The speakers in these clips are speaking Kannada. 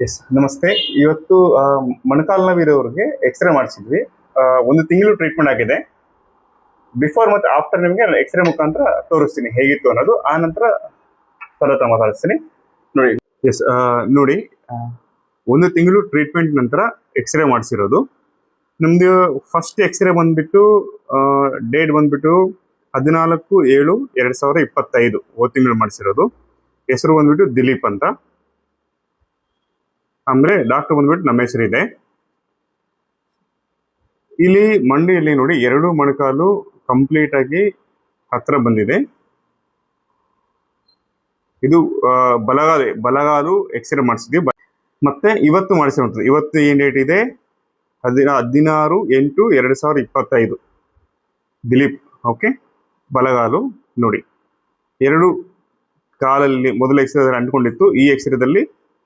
ಎಸ್ ನಮಸ್ತೆ. ಇವತ್ತು ಮೊಣಕಾಲು ನೋವಿರೋರಿಗೆ ಎಕ್ಸ್ರೇ ಮಾಡಿಸಿದ್ವಿ. ಒಂದು ತಿಂಗಳು ಟ್ರೀಟ್ಮೆಂಟ್ ಆಗಿದೆ. ಬಿಫೋರ್ ಮತ್ತು ಆಫ್ಟರ್ ನಿಮಗೆ ಎಕ್ಸ್ರೇ ಮುಖಾಂತರ ತೋರಿಸ್ತೀನಿ ಹೇಗಿತ್ತು ಅನ್ನೋದು. ಆ ನಂತರ ಪರ್ವತ ಮಾತಾಡಿಸ್ತೀನಿ ನೋಡಿ. ಎಸ್ ನೋಡಿ, ಒಂದು ತಿಂಗಳು ಟ್ರೀಟ್ಮೆಂಟ್ ನಂತರ ಎಕ್ಸ್ರೇ ಮಾಡಿಸಿರೋದು. ನಮ್ದು ಫಸ್ಟ್ ಎಕ್ಸ್ರೇ ಬಂದ್ಬಿಟ್ಟು ಡೇಟ್ ಬಂದ್ಬಿಟ್ಟು 14/7/2025 ಹೋದ ತಿಂಗಳು ಮಾಡಿಸಿರೋದು. ಹೆಸರು ಬಂದ್ಬಿಟ್ಟು ದಿಲೀಪ್ ಅಂತ. ಅಂದ್ರೆ ಡಾಕ್ಟರ್ ಬಂದ್ಬಿಟ್ಟು ನಮ್ಮ ಹೆಸರಿದೆ. ಇಲ್ಲಿ ಮಂಡಿಯಲ್ಲಿ ನೋಡಿ, ಎರಡು ಮೊಣಕಾಲು ಕಂಪ್ಲೀಟ್ ಆಗಿ ಹತ್ರ ಬಂದಿದೆ. ಇದು ಬಲಗಾಲು ಎಕ್ಸ್ರೇ ಮಾಡಿಸಿದ್ವಿ. ಮತ್ತೆ ಇವತ್ತು ಮಾಡಿಸಿರುವಂಥದ್ದು. ಇವತ್ತು ಏನ್ ಡೇಟ್ ಇದೆ? 16/8/2025 ದಿಲೀಪ್. ಓಕೆ, ಬಲಗಾಲು ನೋಡಿ, ಎರಡು ಕಾಲಲ್ಲಿ ಮೊದಲ ಎಕ್ಸ್ರೇದಲ್ಲಿ ಅಂಟ್ಕೊಂಡಿತ್ತು. ಈ ಎಕ್ಸ್ರೇದಲ್ಲಿ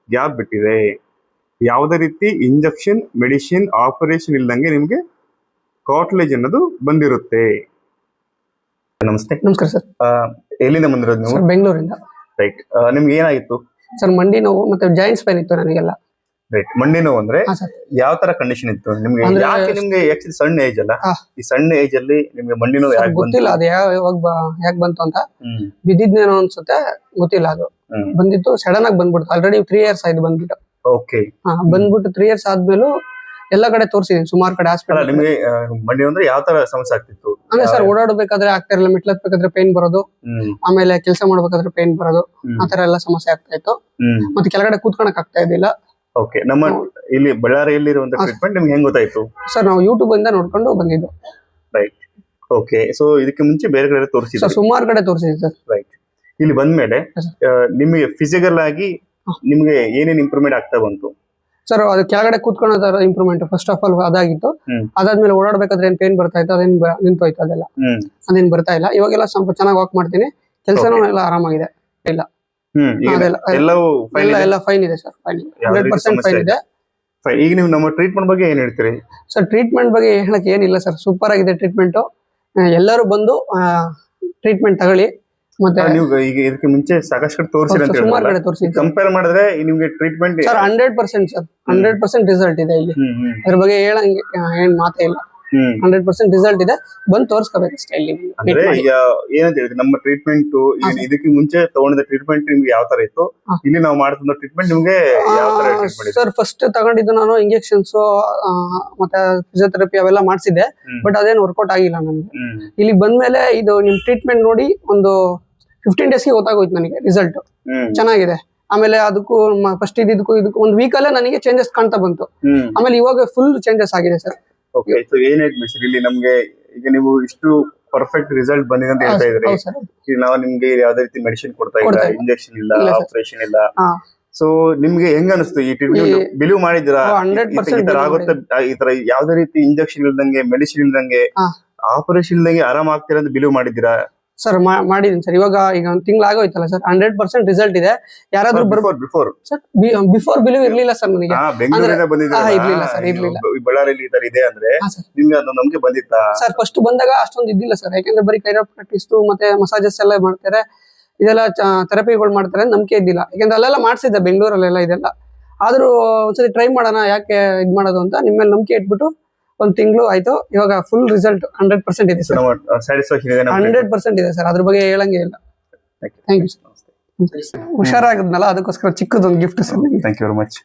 ಗ್ಯಾಪ್ ಬಿಟ್ಟಿದೆ. ಯಾವುದೇ ರೀತಿ ಇಂಜೆಕ್ಷನ್, ಮೆಡಿಸಿನ್, ಆಪರೇಷನ್ ಇಲ್ದಂಗೆ ನಿಮಗೆ ಕಾರ್ಟಿಲೇಜ್ ಅನ್ನೋದು ಬಂದಿರುತ್ತೆ. ನಮಸ್ತೆ. ನಮಸ್ಕಾರ ಸರ್. ಎಲ್ಲಿಂದ ಬಂದಿರೋದು ನೀವು? ಬೆಂಗಳೂರಿಂದ. ರೈಟ್. ನಿಮ್ಗೆ ಏನಾಗಿತ್ತು? ಸರ್ ಮಂಡಿ ನೋವು ಮತ್ತೆ ಜಾಯಿಂಟ್ಸ್ ಪೇನ್ ಇತ್ತು ನನಗೆಲ್ಲ. ರೈಟ್. ಮಂಡಿ ನೋವು ಅಂದ್ರೆ ಯಾವ ತರ ಕಂಡೀಷನ್ ಇತ್ತು ನಿಮ್ಗೆ? ಯಾಕೆ ನಿಮ್ಗೆ ಆಕ್ಚುಲಿ ಸಣ್ಣ ಏಜ್ ಅಲ್ಲ, ಈ ಸಣ್ಣ ಏಜ್ ಅಲ್ಲಿ ನಿಮ್ಗೆ ಮಂಡಿ ನೋವು ಯಾಕೆ ಗೊತ್ತಿಲ್ಲ. ಅದು ಯಾಕೆ ಬಂತು ಅಂತ ಬಿದ್ದಿದ್ನೇನೋ ಅನ್ಸುತ್ತೆ, ಗೊತ್ತಿಲ್ಲ. ಅದು ಬಂದಿತ್ತು ಸಡನ್ ಆಗಿ ಬಂದ್ಬಿಡ್ತು. ಆಲ್ರೆಡಿ 3 years ಆಯ್ತು ಬಂದ್ಬಿಟ್ಟು. ಓಕೆ. ಬಂದ್ಬಿಟ್ಟು 3 years ಆದ್ಮೇಲೂ ಎಲ್ಲಾ ಕಡೆ ತೋರಿಸಿದೀನಿ, ಸುಮಾರು ಕಡೆ ಹಾಸ್ಪಿಟಲ್. ನಿಮ್ಗೆ ಮಂಡಿ ಅಂದ್ರೆ ಯಾವ ತರ ಸಮಸ್ಯೆ ಆಗ್ತಿತ್ತು? ಅಂದ್ರೆ ಸರ್, ಓಡಾಡಬೇಕಾದ್ರೆ ಆಗ್ತಾ ಇರಲಿಲ್ಲ, ಮೆಟ್ಲತ್ಬೇಕಾದ್ರೆ ಪೇನ್ ಬರೋದು, ಆಮೇಲೆ ಕೆಲಸ ಮಾಡ್ಬೇಕಾದ್ರೆ ಪೇನ್ ಬರೋದು, ಆತರ ಎಲ್ಲ ಸಮಸ್ಯೆ ಆಗ್ತಾ ಇತ್ತು. ಮತ್ತೆ ಕೆಳಗಡೆ ಕೂತ್ಕೊಳಕ್ ಆಗ್ತಾ ಇದ್ದಿಲ್ಲ. ಓಕೆ. ನಮ್ಮ ಇಲ್ಲಿ ಬಳ್ಳಾರಿಯಲ್ಲಿ ಇರುವಂತ ಟ್ರೀಟ್ಮೆಂಟ್ ನಿಮ್ಗೆ ಹೆಂಗ್ ಗೊತ್ತಾಯ್ತು? ಸರ್ ನಾವು ಯೂಟ್ಯೂಬ್ ಇಂದ ನೋಡ್ಕೊಂಡು ಬಂದಿದ್ದು. ರೈಟ್. ಓಕೆ. ಸೊ ಇದಕ್ಕೆ ಮುಂಚೆ ಬೇರೆ ಕಡೆ ತೋರಿಸಿದ್ವಿ? ಸುಮಾರು ಕಡೆ ತೋರಿಸಿದ್ವಿ ಸರ್. ರೈಟ್. ಇಲ್ಲಿ ಬಂದ್ಮೇಲೆ ನಿಮಗೆ ಫಿಸಿಕಲ್ ಆಗಿ ನಿಮ್ಗೆ ಏನೇನ್ ಇಂಪ್ರೂವ್ಮೆಂಟ್ ಆಗ್ತಾ ಬಂತು? ಸರ್ ಅದು ಕೆಳಗಡೆ ಕೂತ್ಕೊಳ್ಳೋ ಇಂಪ್ರೂವ್ಮೆಂಟ್ ಫಸ್ಟ್ ಆಫ್ ಆಲ್ ಅದಾಗಿತ್ತು. ಅದಾದ್ಮೇಲೆ ಓಡಾಡ್ಬೇಕಾದ್ರೆ ಏನ್ ಪೇನ್ ಬರ್ತಾ ಇತ್ತು, ಅದೇನ್ ನಿಂತೋಯ್ತು, ಅದೆಲ್ಲ ಅದೇನ್ ಬರ್ತಾ ಇಲ್ಲ. ಇವಾಗೆಲ್ಲ ಸ್ವಲ್ಪ ಚೆನ್ನಾಗಿ ವಾಕ್ ಮಾಡ್ತೀನಿ, ಕೆಲಸನೂ ಎಲ್ಲ ಆರಾಮಾಗಿದೆ. ಇಲ್ಲ ಎಲ್ಲ ಫೈನ್ ಇದೆ ಸರ್. 100% ಫೈನ್ ಇದೆ. ಈಗ ನೀವು ನಮ್ಮ ಟ್ರೀಟ್ಮೆಂಟ್ ಬಗ್ಗೆ ಏನ್ ಹೇಳ್ತೀರಿ? ಸರ್ ಟ್ರೀಟ್ಮೆಂಟ್ ಬಗ್ಗೆ ಹೇಳಕ್ ಏನಿಲ್ಲ ಸರ್, ಸೂಪರ್ ಆಗಿದೆ ಟ್ರೀಟ್ಮೆಂಟ್. ಎಲ್ಲರೂ ಬಂದು ಟ್ರೀಟ್ಮೆಂಟ್ ತಗೊಳ್ಳಿ. ಮತ್ತೆ ನೀವು ಈಗ ಇದಕ್ಕೆ ಮುಂಚೆ ಸಾಕಷ್ಟು ತೋರಿಸಿರಿ ಅಂತ ಸುಮಾರು ಕಡೆ ತೋರಿಸಿದ್ವಿ. ಕಂಪೇರ್ ಮಾಡಿದ್ರೆ ನಿಮ್ಗೆ ಟ್ರೀಟ್ಮೆಂಟ್ ಸರ್ 100% ಸರ್ 100% ರಿಸಲ್ಟ್ ಇದೆ ಇಲ್ಲಿ. ಅದ್ರ ಬಗ್ಗೆ ಹೇಳಂಗೆ ಏನ್ ಮಾತೇ ಇಲ್ಲ. 100% ರಿಸಲ್ಟ್ ಇದೆ. ಬಂದು ತೋರಿಸ್ಕೋಬೇಕಷ್ಟೇ ಇಲ್ಲಿ. ಅಂದ್ರೆ ಏನಂತ ಹೇಳಿದ್ರೆ, ನಮ್ಮ ಟ್ರೀಟ್ಮೆಂಟ್ ಇದಕ್ಕೆ ಮುಂಚೆ ತಗೊಂಡಿದ್ದ ಟ್ರೀಟ್ಮೆಂಟ್ ನಿಮ್ಗೆ ಯಾವ ತರ ಇತ್ತು, ಇಲ್ಲಿ ನಾವು ಮಾಡ್ತಿದ್ದ ಟ್ರೀಟ್ಮೆಂಟ್ ನಿಮ್ಗೆ ಯಾವ ತರ ಟ್ರೀಟ್ಮೆಂಟ್? ಸರ್ ಫಸ್ಟ್ ತಗೊಂಡಿದ್ದು ನಾನು ಇಂಜೆಕ್ಷನ್ಸ್ ಮತ್ತೆ ಫಿಸಿಯೋಥೆರಪಿ ಅವೆಲ್ಲ ಮಾಡಿಸಿದ್ದೆ. ಬಟ್ ಅದೇನು ವರ್ಕೌಟ್ ಆಗಿಲ್ಲ ನನಗೆ. ಇಲ್ಲಿ ಬಂದ್ಮೇಲೆ ಇದು ನಿಮ್ ಟ್ರೀಟ್ಮೆಂಟ್ ನೋಡಿ ಒಂದು 15 ಡೇಸ್ಗೆ ಗೊತ್ತಾಗೋಯ್ತು ನನಗೆ ರಿಸಲ್ಟ್ ಚೆನ್ನಾಗಿದೆ. ಆಮೇಲೆ ಅದಕ್ಕೂ ಫಸ್ಟ್ ಇದಕ್ಕೂ ಒಂದು ವೀಕ್ ಅಲ್ಲೇ ನನಗೆ ಚೇಂಜಸ್ ಕಾಣ್ತಾ ಬಂತು. ಆಮೇಲೆ ಇವಾಗ ಫುಲ್ ಚೇಂಜಸ್ ಆಗಿದೆ ಸರ್. ಓಕೆ. ಸೊ ಏನ್ ಹೇಳ್ತೀವಿ ಇಲ್ಲಿ ನಮ್ಗೆ? ಈಗ ನೀವು ಇಷ್ಟು ಪರ್ಫೆಕ್ಟ್ ರಿಸಲ್ಟ್ ಬಂದಿದೆ ಅಂತ ಹೇಳ್ತಾ ಇದ್ರಿ. ಈಗ ನಾವು ನಿಮ್ಗೆ ಯಾವ್ದೇ ರೀತಿ ಮೆಡಿಸಿನ್ ಕೊಡ್ತಾ ಇಲ್ಲ, ಇಂಜೆಕ್ಷನ್ ಇಲ್ಲ, ಆಪರೇಷನ್ ಇಲ್ಲ. ಸೊ ನಿಮ್ಗೆ ಹೆಂಗ ಅನಿಸ್ತು ಈ ಟ್ರೀಟ್ಮೆಂಟ್? ಬಿಲೀವ್ ಮಾಡಿದ್ರಾ ಈ ತರ ಆಗುತ್ತೆ, ಈ ತರ ಯಾವ್ದೇ ರೀತಿ ಇಂಜೆಕ್ಷನ್ ಇಲ್ದಂಗೆ, ಮೆಡಿಸಿನ್ ಇಲ್ದಂಗೆ, ಆಪರೇಷನ್ ಇಲ್ದಂಗೆ ಆರಾಮ ಆಗ್ತೀರಾ ಅಂತ ಬಿಲೀವ್ ಮಾಡಿದ್ದೀರಾ? ಸರ್ ಮಾಡಿದೀನಿ ಸರ್. ಈಗ ಒಂದು ತಿಂಗಳು ಆಗೋಯ್ತಲ್ಲ ಸರ್, 100% ರಿಸಲ್ಟ್ ಇದೆ. ಯಾರಾದ್ರೂ ಬಿಫೋರ್ ಸರ್ ಬಿಫೋರ್ ಬಿಲೀವ್ ಇರ್ಲಿಲ್ಲ ಸರ್ ನನಗೆ. ಇರ್ಲಿಲ್ಲ ಸರ್, ಇರ್ಲಿಲ್ಲ. ಬಳ್ಳಾರಿಯಲ್ಲಿ ಈ ತರ ಇದೆ ಅಂದ್ರೆ ನಿಮ್ಗೆ ಅದೊಂದು ನಂಬಿಕೆ ಬಂದಿತ್ತಾ? ಸರ್ ಫಸ್ಟ್ ಬಂದಾಗ ಅಷ್ಟೊಂದು ಇದ್ದಿಲ್ಲ ಸರ್, ಯಾಕಂದ್ರೆ ಬರೀ ಕೈರೋಪ್ರಾಕ್ಟಿಸ್ ಮತ್ತೆ ಮಸಾಜಸ್ ಎಲ್ಲ ಮಾಡ್ತಾರೆ, ಇದೆಲ್ಲ ಥೆರಪಿಗಳು ಮಾಡ್ತಾರೆ, ನಂಬಿಕೆ ಇದ್ದಿಲ್ಲ. ಯಾಕಂದ್ರೆ ಅಲ್ಲೆಲ್ಲ ಮಾಡ್ಸಿದ್ದೆ ಬೆಂಗಳೂರಲ್ಲೆಲ್ಲ ಇದೆಲ್ಲ. ಆದ್ರೂ ಒಂದ್ಸತಿ ಟ್ರೈ ಮಾಡೋಣ, ಯಾಕೆ ಇದ್ ಮಾಡೋದು ಅಂತ ನಿಮ್ಮ ಮೇಲೆ ನಂಬಿಕೆ ಇಟ್ಬಿಟ್ಟು 1 ತಿಂಗಳು ಆಯ್ತು. ಇವಾಗ ಫುಲ್ ರಿಸಲ್ಟ್ 100% ಇದೆ ಸರ್. 100% ಇದೆ ಸರ್. ಅದ್ರ ಬಗ್ಗೆ ಹೇಳಂಗೆ ಇಲ್ಲ. Thank you sir. ಹುಷಾರಾಗದ್ನಲ್ಲ, ಅದಕ್ಕೋಸ್ಕರ ಚಿಕ್ಕದೊಂದು gift sir. Thank you very much.